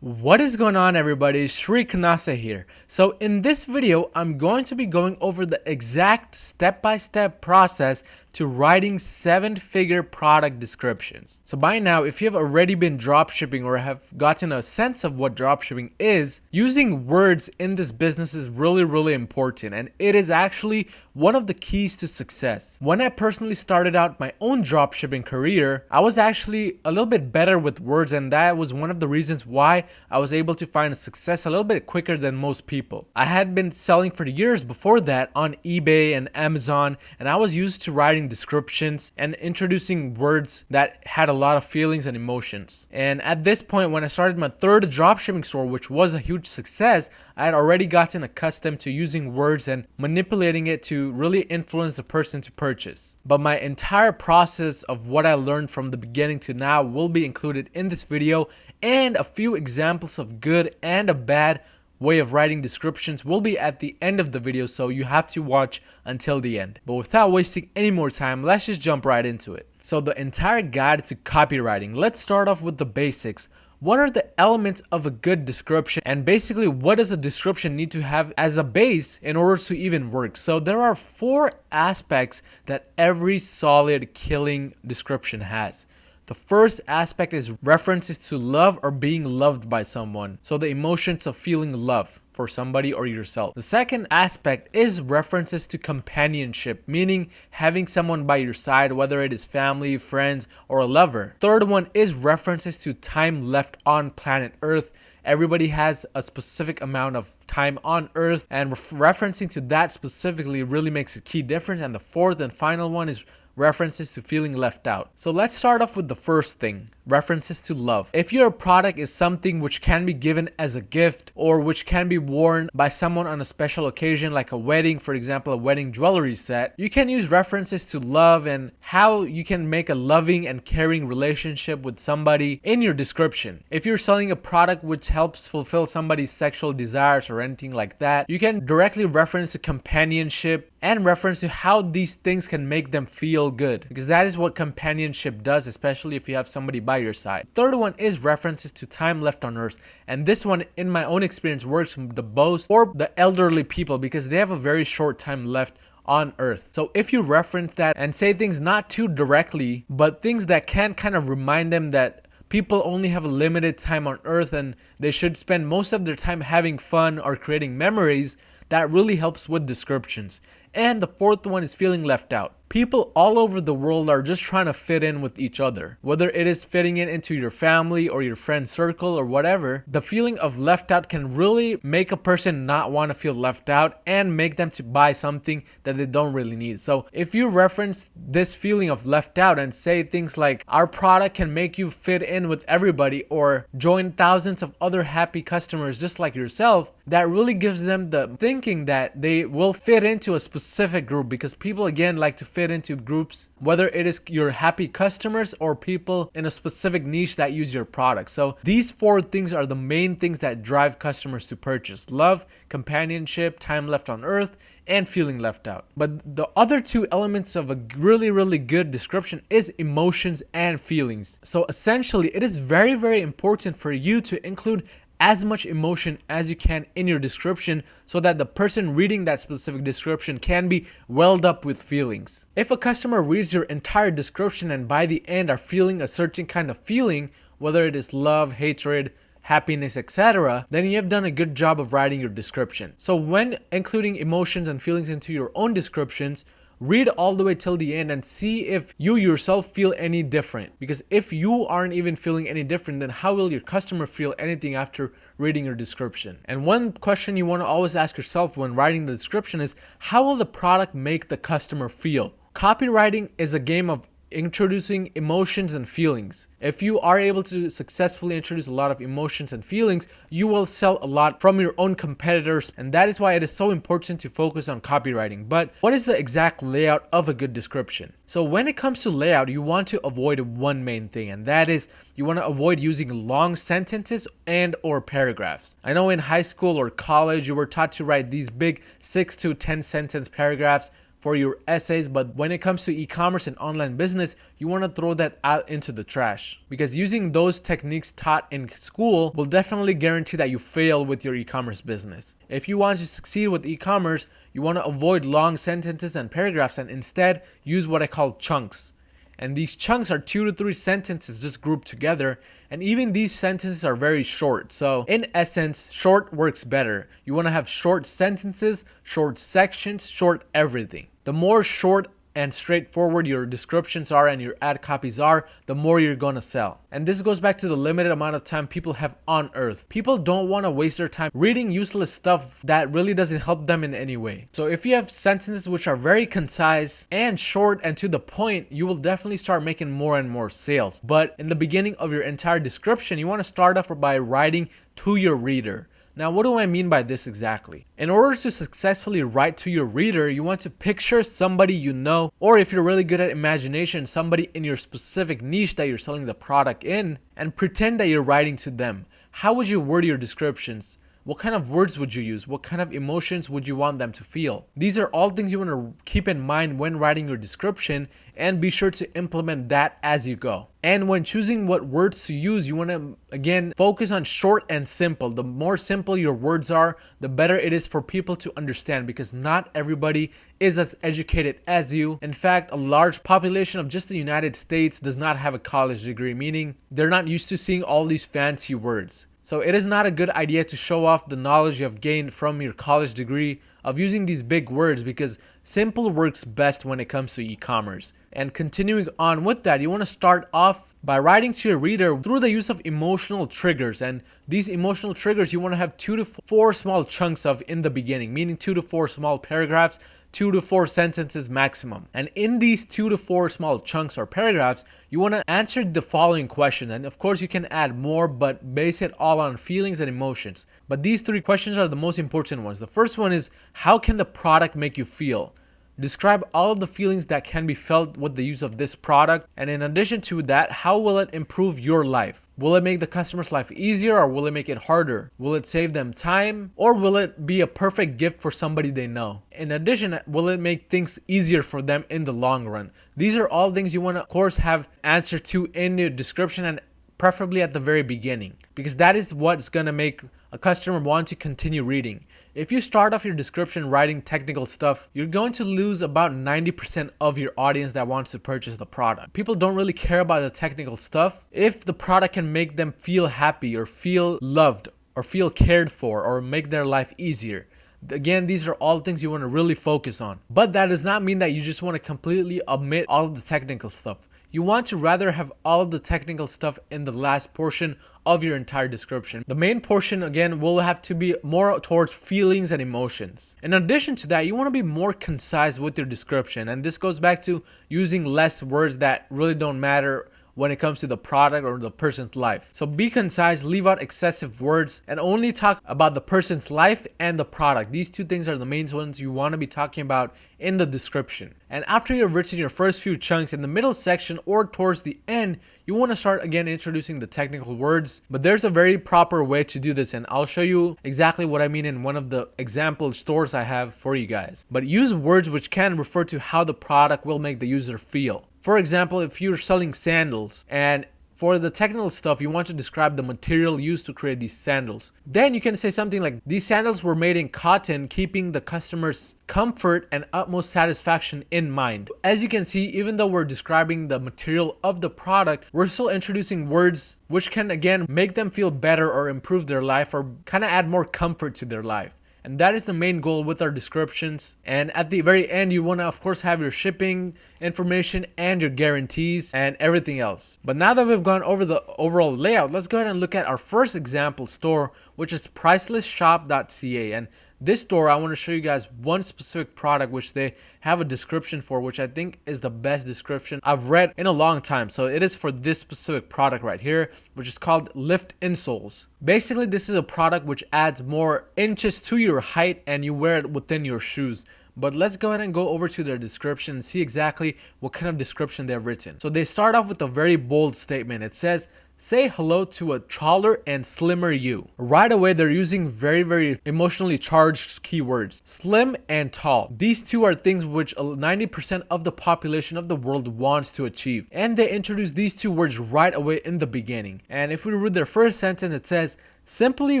What is going on, everybody? Shri Kanase here. So in this video, I'm going to be going over the exact step-by-step process to writing 7-figure product descriptions. So by now, if you have already been dropshipping or have gotten a sense of what dropshipping is, using words in this business is really important, and it is actually one of the keys to success. When I personally started out my own dropshipping career, I was actually a little bit better with words, and that was one of the reasons why I was able to find a success a little bit quicker than most people. I had been selling for years before that on eBay and Amazon, and I was used to writing descriptions and introducing words that had a lot of feelings and emotions. And at this point, when I started my third dropshipping store, which was a huge success, I had already gotten accustomed to using words and manipulating it to really influence the person to purchase. But my entire process of what I learned from the beginning to now will be included in this video, and a few examples of good and a bad way of writing descriptions will be at the end of the video, so you have to watch until the end. But without wasting any more time, let's just jump right into it. So the entire guide to copywriting. Let's start off with the basics. What are the elements of a good description, and basically what does a description need to have as a base in order to even work? So there are 4 aspects that every solid killing description has. The first aspect is references to love or being loved by someone. So the emotions of feeling love for somebody or yourself. The second aspect is references to companionship, meaning having someone by your side, whether it is family, friends, or a lover. Third one is references to time left on planet Earth. Everybody has a specific amount of time on Earth, and referencing to that specifically really makes a key difference. And the fourth and final one is references to feeling left out. So let's start off with the first thing, references to love. If your product is something which can be given as a gift or which can be worn by someone on a special occasion like a wedding, for example, a wedding jewelry set, you can use references to love and how you can make a loving and caring relationship with somebody in your description. If you're selling a product which helps fulfill somebody's sexual desires or anything like that, you can directly reference to companionship and reference to how these things can make them feel good, because that is what companionship does, especially if you have somebody by your side. Third one is references to time left on Earth, and this one in my own experience works the most for the elderly people because they have a very short time left on Earth. So if you reference that and say things not too directly, but things that can kind of remind them that people only have a limited time on Earth and they should spend most of their time having fun or creating memories, that really helps with descriptions. And the fourth one is feeling left out. People all over the world are just trying to fit in with each other. Whether it is fitting in into your family or your friend circle or whatever, the feeling of left out can really make a person not want to feel left out and make them to buy something that they don't really need. So if you reference this feeling of left out and say things like, our product can make you fit in with everybody or join thousands of other happy customers just like yourself, that really gives them the thinking that they will fit into a specific group, because people again like to fit into groups, whether it is your happy customers or people in a specific niche that use your product. So these 4 things are the main things that drive customers to purchase: love, companionship, time left on Earth, and feeling left out. But the other 2 elements of a really good description is emotions and feelings. So essentially, it is very important for you to include as much emotion as you can in your description so that the person reading that specific description can be welled up with feelings. If a customer reads your entire description and by the end are feeling a certain kind of feeling, whether it is love, hatred, happiness, etc., then you have done a good job of writing your description. So when including emotions and feelings into your own descriptions, read all the way till the end and see if you yourself feel any different. Because if you aren't even feeling any different, then how will your customer feel anything after reading your description? And one question you want to always ask yourself when writing the description is, how will the product make the customer feel? Copywriting is a game of introducing emotions and feelings. If you are able to successfully introduce a lot of emotions and feelings, you will sell a lot from your own competitors, and that is why it is so important to focus on copywriting. But what is the exact layout of a good description? So when it comes to layout, you want to avoid one main thing, and that is you want to avoid using long sentences and or paragraphs. I know in high school or college you were taught to write these big 6 to 10 sentence paragraphs for your essays, but when it comes to e-commerce and online business, you want to throw that out into the trash, because using those techniques taught in school will definitely guarantee that you fail with your e-commerce business. If you want to succeed with e-commerce, you want to avoid long sentences and paragraphs and instead use what I call chunks. And these chunks are 2 to 3 sentences just grouped together, and even these sentences are very short. So in essence, short works better. You want to have short sentences, short sections, short everything. The more short and straightforward your descriptions are and your ad copies are, the more you're gonna sell. And this goes back to the limited amount of time people have on earth. People don't want to waste their time reading useless stuff that really doesn't help them in any way. So if you have sentences which are very concise and short and to the point, you will definitely start making more and more sales. But in the beginning of your entire description, you want to start off by writing to your reader. Now, what do I mean by this exactly? In order to successfully write to your reader, you want to picture somebody you know, or if you're really good at imagination, somebody in your specific niche that you're selling the product in, and pretend that you're writing to them. How would you word your descriptions? What kind of words would you use? What kind of emotions would you want them to feel? These are all things you want to keep in mind when writing your description, and be sure to implement that as you go. And when choosing what words to use, you want to, again, focus on short and simple. The more simple your words are, the better it is for people to understand, because not everybody is as educated as you. In fact, a large population of just the United States does not have a college degree, meaning they're not used to seeing all these fancy words. So it is not a good idea to show off the knowledge you have gained from your college degree of using these big words, because simple works best when it comes to e-commerce. And continuing on with that, you want to start off by writing to your reader through the use of emotional triggers. And these emotional triggers you want to have 2 to 4 small chunks of in the beginning, meaning 2 to 4 small paragraphs, 2 to 4 sentences maximum. And in these 2 to 4 small chunks or paragraphs, you want to answer the following question. And of course you can add more, but base it all on feelings and emotions. But these 3 questions are the most important ones. The first one is, how can the product make you feel? Describe all of the feelings that can be felt with the use of this product. And in addition to that, how will it improve your life? Will it make the customer's life easier, or will it make it harder? Will it save them time, or will it be a perfect gift for somebody they know? In addition, will it make things easier for them in the long run? These are all things you want to, of course, have answer to in your description, and preferably at the very beginning, because that is what's going to make a customer want to continue reading. If you start off your description writing technical stuff, you're going to lose about 90% of your audience that wants to purchase the product. People don't really care about the technical stuff if the product can make them feel happy or feel loved or feel cared for or make their life easier. Again, these are all things you want to really focus on. But that does not mean that you just want to completely omit all of the technical stuff. You want to rather have all of the technical stuff in the last portion of your entire description. The main portion, again, will have to be more towards feelings and emotions. In addition to that, you want to be more concise with your description. And this goes back to using less words that really don't matter when it comes to the product or the person's life. So be concise, leave out excessive words, and only talk about the person's life and the product. These 2 things are the main ones you want to be talking about in the description. And after you've written your first few chunks, in the middle section or towards the end, you want to start again introducing the technical words. But there's a very proper way to do this, and I'll show you exactly what I mean in one of the example stores I have for you guys. But use words which can refer to how the product will make the user feel. For example, if you're selling sandals, and for the technical stuff, you want to describe the material used to create these sandals, then you can say something like, these sandals were made in cotton, keeping the customer's comfort and utmost satisfaction in mind. As you can see, even though we're describing the material of the product, we're still introducing words which can, again, make them feel better or improve their life or kind of add more comfort to their life. And that is the main goal with our descriptions. And at the very end, you want to, of course, have your shipping information and your guarantees and everything else. But now that we've gone over the overall layout, let's go ahead and look at our first example store, which is pricelessshop.ca. And this store, I want to show you guys one specific product which they have a description for, which I think is the best description I've read in a long time. So it is for this specific product right here, which is called Lift Insoles. Basically, this is a product which adds more inches to your height and you wear it within your shoes. But let's go ahead and go over to their description and see exactly what kind of description they've written. So they start off with a very bold statement. It says, say hello to a taller and slimmer you. Right away, they're using very emotionally charged keywords. Slim and tall. These two are things which 90% of the population of the world wants to achieve. And they introduce these two words right away in the beginning. And if we read their first sentence, it says, simply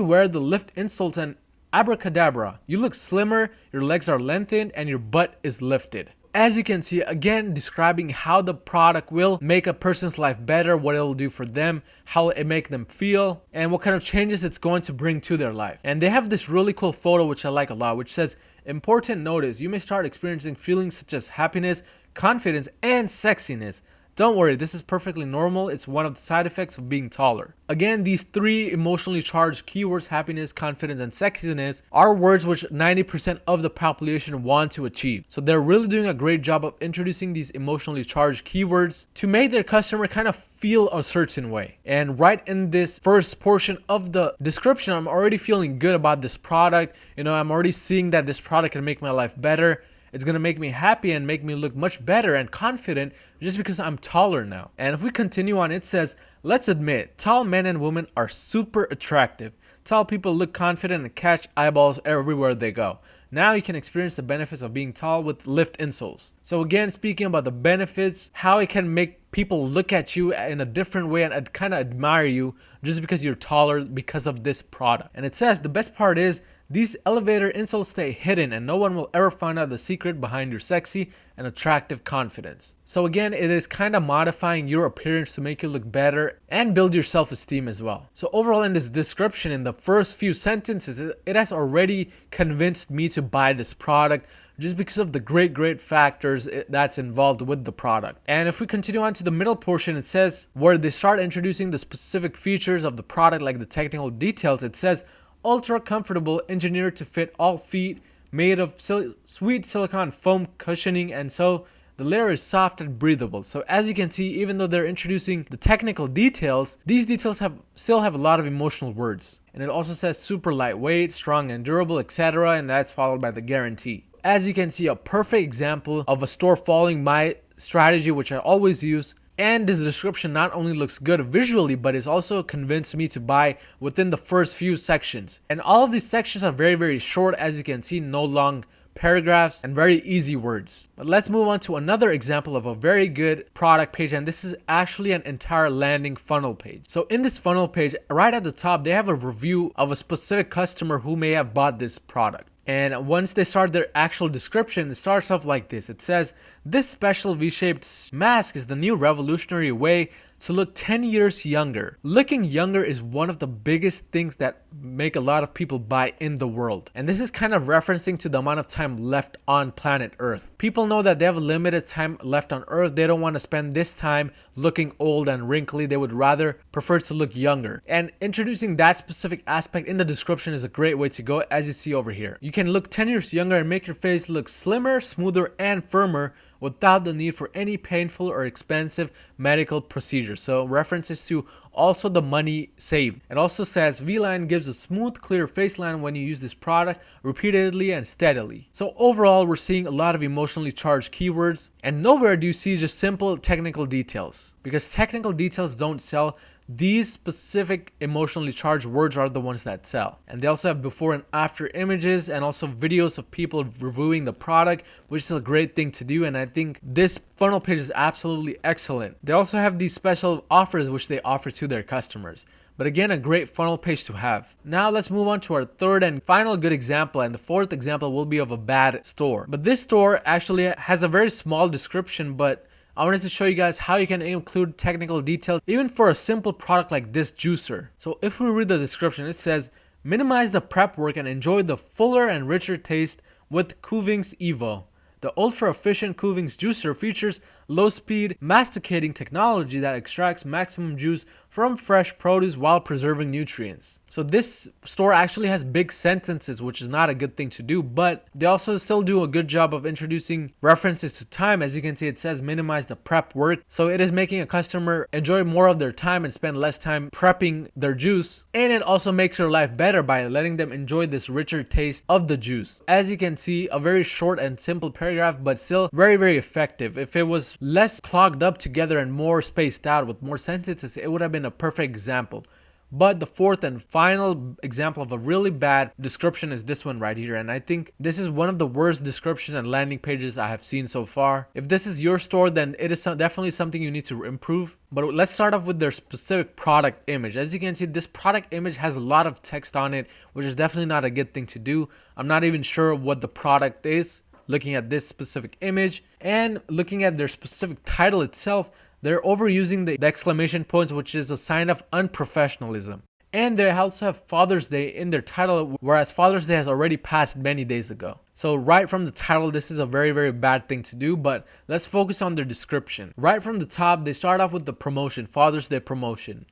wear the lift insoles and abracadabra. You look slimmer, your legs are lengthened, and your butt is lifted. As you can see, again, describing how the product will make a person's life better, what it'll do for them, how it make them feel, and what kind of changes it's going to bring to their life. And they have this really cool photo, which I like a lot, which says, important notice, you may start experiencing feelings such as happiness, confidence, and sexiness. Don't worry, this is perfectly normal. It's one of the side effects of being taller. Again, these three emotionally charged keywords, happiness, confidence, and sexiness, are words which 90% of the population want to achieve. So they're really doing a great job of introducing these emotionally charged keywords to make their customer kind of feel a certain way. And right in this first portion of the description, I'm already feeling good about this product. I'm already seeing that this product can make my life better. It's going to make me happy and make me look much better and confident just because I'm taller now. And if we continue on, it says, let's admit, tall men and women are super attractive. Tall people look confident and catch eyeballs everywhere they go. Now you can experience the benefits of being tall with lift insoles. So again, speaking about the benefits, how it can make people look at you in a different way and kind of admire you just because you're taller because of this product. And it says the best part is, these elevator insoles stay hidden and no one will ever find out the secret behind your sexy and attractive confidence. So again, it is kind of modifying your appearance to make you look better and build your self-esteem as well. So overall, in this description, in the first few sentences, it has already convinced me to buy this product just because of the great factors that's involved with the product. And if we continue on to the middle portion, it says where they start introducing the specific features of the product, like the technical details. It says ultra comfortable, engineered to fit all feet, made of sweet silicone foam cushioning, and so the layer is soft and breathable. So as you can see, even though they're introducing the technical details, these details still have a lot of emotional words. And it also says super lightweight, strong and durable, etc. And that's followed by the guarantee. As you can see, a perfect example of a store following my strategy, which I always use. And this description not only looks good visually, but it's also convinced me to buy within the first few sections. And all of these sections are very short, as you can see, no long paragraphs and very easy words. But let's move on to another example of a very good product page, and this is actually an entire landing funnel page. So in this funnel page, right at the top, they have a review of a specific customer who may have bought this product. And once they start their actual description, it starts off like this. It says, this special V-shaped mask is the new revolutionary way to look 10 years younger. Looking younger is one of the biggest things that make a lot of people buy in the world. And this is kind of referencing to the amount of time left on planet Earth. People know that they have limited time left on Earth. They don't want to spend this time looking old and wrinkly. They would rather prefer to look younger. And introducing that specific aspect in the description is a great way to go, as you see over here. You can look 10 years younger and make your face look slimmer, smoother, and firmer without the need for any painful or expensive medical procedures. So references to also the money saved. It also says V-Line gives a smooth, clear face line when you use this product repeatedly and steadily. So overall, we're seeing a lot of emotionally charged keywords, and nowhere do you see just simple technical details, because technical details don't sell. These specific emotionally charged words are the ones that sell. And they also have before and after images and also videos of people reviewing the product, which is a great thing to do. And I think this funnel page is absolutely excellent. They also have these special offers which they offer to their customers. But again, a great funnel page to have. Now let's move on to our third and final good example, and the fourth example will be of a bad store. But this store actually has a very small description, but I wanted to show you guys how you can include technical details even for a simple product like this juicer. So if we read the description, it says, minimize the prep work and enjoy the fuller and richer taste with Kuvings Evo. The ultra-efficient Kuvings juicer features low-speed masticating technology that extracts maximum juice from fresh produce while preserving nutrients. So this store actually has big sentences, which is not a good thing to do, but they also still do a good job of introducing references to time. As you can see, it says minimize the prep work. So it is making a customer enjoy more of their time and spend less time prepping their juice. And it also makes their life better by letting them enjoy this richer taste of the juice. As you can see, a very short and simple paragraph, but still very effective. If it was was less clogged up together and more spaced out with more sentences, it would have been a perfect example. But the fourth and final example of a really bad description is this one right here. And I think this is one of the worst descriptions and landing pages I have seen so far. If this is your store, then it is definitely something you need to improve. But let's start off with their specific product image. As you can see, this product image has a lot of text on it, which is definitely not a good thing to do. I'm not even sure what the product is looking at this specific image, and looking at their specific title itself. They're overusing the exclamation points, which is a sign of unprofessionalism. And they also have Father's Day in their title, whereas Father's Day has already passed many days ago. So right from the title, this is a very, very bad thing to do, but let's focus on their description. Right from the top, they start off with the promotion, Father's Day promotion.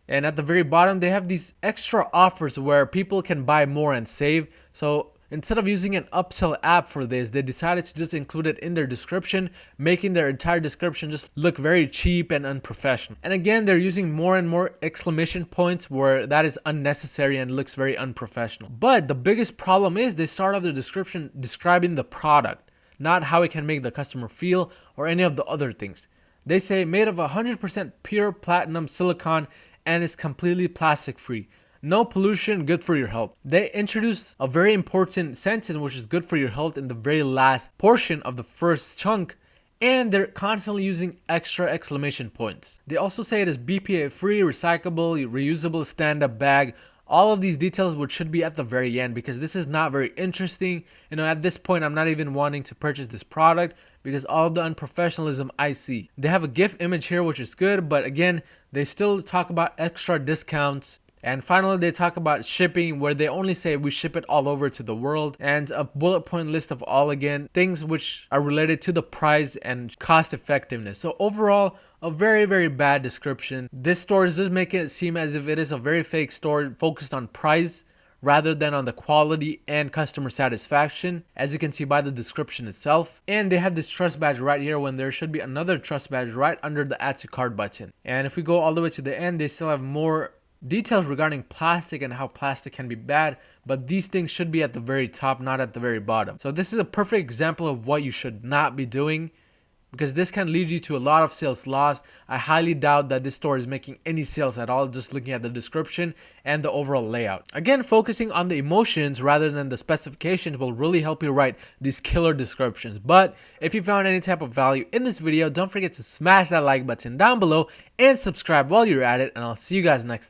And at the very bottom, they have these extra offers where people can buy more and save. So instead of using an upsell app for this, they decided to just include it in their description, making their entire description just look very cheap and unprofessional. And again, they're using more and more exclamation points where that is unnecessary and looks very unprofessional. But the biggest problem is they start off their description describing the product, not how it can make the customer feel or any of the other things. They say made of 100% pure platinum silicone and is completely plastic free. No pollution, good for your health. They introduce a very important sentence, which is good for your health, in the very last portion of the first chunk, and they're constantly using extra exclamation points. They also say it is BPA free, recyclable, reusable, stand-up bag. All of these details which should be at the very end, because this is not very interesting. At this point, I'm not even wanting to purchase this product because all the unprofessionalism I see. They have a GIF image here, which is good, but again, they still talk about extra discounts. And finally, they talk about shipping, where they only say we ship it all over to the world, and a bullet point list of all, again, things which are related to the price and cost effectiveness. So overall, a very, very bad description. This store is just making it seem as if it is a very fake store focused on price rather than on the quality and customer satisfaction, as you can see by the description itself. And they have this trust badge right here when there should be another trust badge right under the add to cart button. And if we go all the way to the end, they still have more details regarding plastic and how plastic can be bad, but these things should be at the very top, not at the very bottom. So this is a perfect example of what you should not be doing, because this can lead you to a lot of sales loss. I highly doubt that this store is making any sales at all, just looking at the description and the overall layout. Again, focusing on the emotions rather than the specifications will really help you write these killer descriptions. But if you found any type of value in this video, don't forget to smash that like button down below and subscribe while you're at it, and I'll see you guys next time.